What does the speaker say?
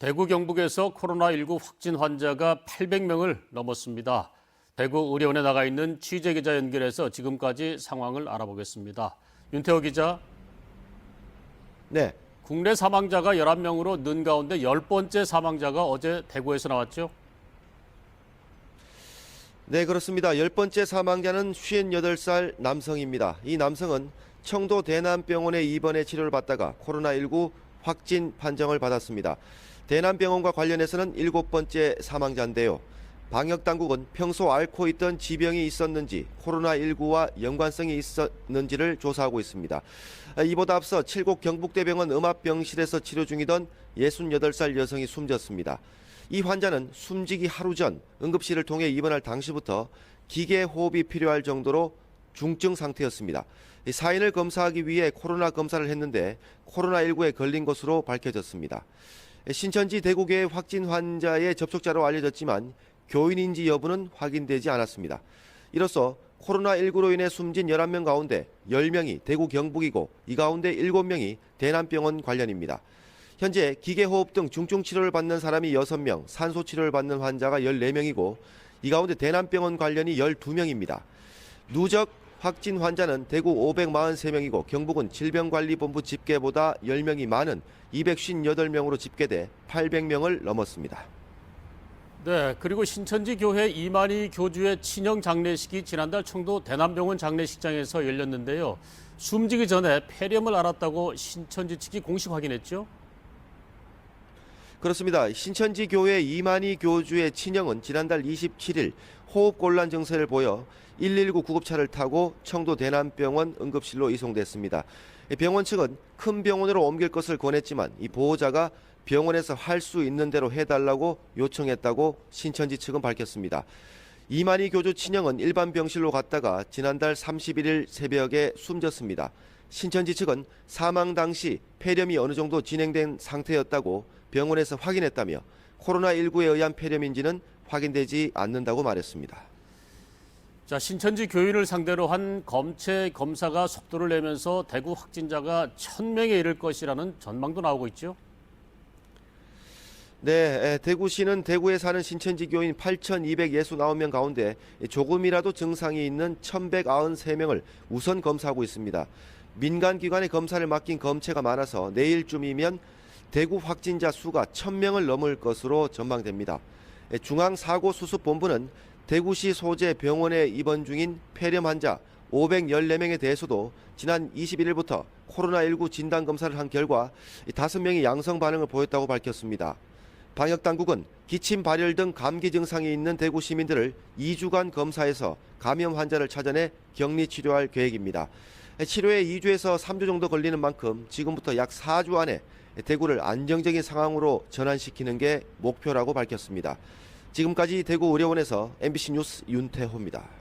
대구 경북에서 코로나19 확진 환자가 800명을 넘었습니다. 대구 의료원에 나가 있는 취재기자 연결해서 지금까지 상황을 알아보겠습니다. 윤태호 기자. 네. 국내 사망자가 11명으로 는 가운데 10번째 사망자가 어제 대구에서 나왔죠? 네, 그렇습니다. 10번째 사망자는 58살 남성입니다. 이 남성은 청도 대남병원에 입원해 치료를 받다가 코로나19 확진 판정을 받았습니다. 대남병원과 관련해서는 7번째 사망자인데요. 방역당국은 평소 앓고 있던 지병이 있었는지 코로나19와 연관성이 있었는지를 조사하고 있습니다. 이보다 앞서 칠곡 경북대병원 음압병실에서 치료 중이던 68살 여성이 숨졌습니다. 이 환자는 숨지기 하루 전 응급실을 통해 입원할 당시부터 기계 호흡이 필요할 정도로 중증 상태였습니다. 사인을 검사하기 위해 코로나 검사를 했는데 코로나19에 걸린 것으로 밝혀졌습니다. 신천지 대구교회 확진 환자의 접촉자로 알려졌지만 교인인지 여부는 확인되지 않았습니다. 이로써 코로나19로 인해 숨진 11명 가운데 10명이 대구 경북이고 이 가운데 7명이 대남병원 관련입니다. 현재 기계호흡 등 중증 치료를 받는 사람이 6명, 산소 치료를 받는 환자가 14명이고 이 가운데 대남병원 관련이 12명입니다. 누적 확진 환자는 대구 543명이고 경북은 질병관리본부 집계보다 10명이 많은 258명으로 집계돼 800명을 넘었습니다. 네, 그리고 신천지 교회 이만희 교주의 친형 장례식이 지난달 청도 대남병원 장례식장에서 열렸는데요. 숨지기 전에 폐렴을 앓았다고 신천지 측이 공식 확인했죠? 그렇습니다. 신천지 교회 이만희 교주의 친형은 지난달 27일 호흡곤란 증세를 보여 119 구급차를 타고 청도 대남병원 응급실로 이송됐습니다. 병원 측은 큰 병원으로 옮길 것을 권했지만 이 보호자가 병원에서 할 수 있는 대로 해달라고 요청했다고 신천지 측은 밝혔습니다. 이만희 교주 친형은 일반 병실로 갔다가 지난달 31일 새벽에 숨졌습니다. 신천지 측은 사망 당시 폐렴이 어느 정도 진행된 상태였다고 병원에서 확인했다며 코로나19에 의한 폐렴인지는 확인되지 않는다고 말했습니다. 자, 신천지 교인을 상대로 한 검체 검사가 속도를 내면서 대구 확진자가 1000명에 이를 것이라는 전망도 나오고 있죠? 네, 대구시는 대구에 사는 신천지 교인 8,269명 가운데 조금이라도 증상이 있는 1,193명을 우선 검사하고 있습니다. 민간기관의 검사를 맡긴 검체가 많아서 내일쯤이면 대구 확진자 수가 1,000명을 넘을 것으로 전망됩니다. 중앙사고수습본부는 대구시 소재 병원에 입원 중인 폐렴 환자 514명에 대해서도 지난 21일부터 코로나19 진단검사를 한 결과 5명이 양성 반응을 보였다고 밝혔습니다. 방역당국은 기침 발열 등 감기 증상이 있는 대구 시민들을 2주간 검사해서 감염 환자를 찾아내 격리 치료할 계획입니다. 치료에 2주에서 3주 정도 걸리는 만큼 지금부터 약 4주 안에 대구를 안정적인 상황으로 전환시키는 게 목표라고 밝혔습니다. 지금까지 대구 의료원에서 MBC 뉴스 윤태호입니다.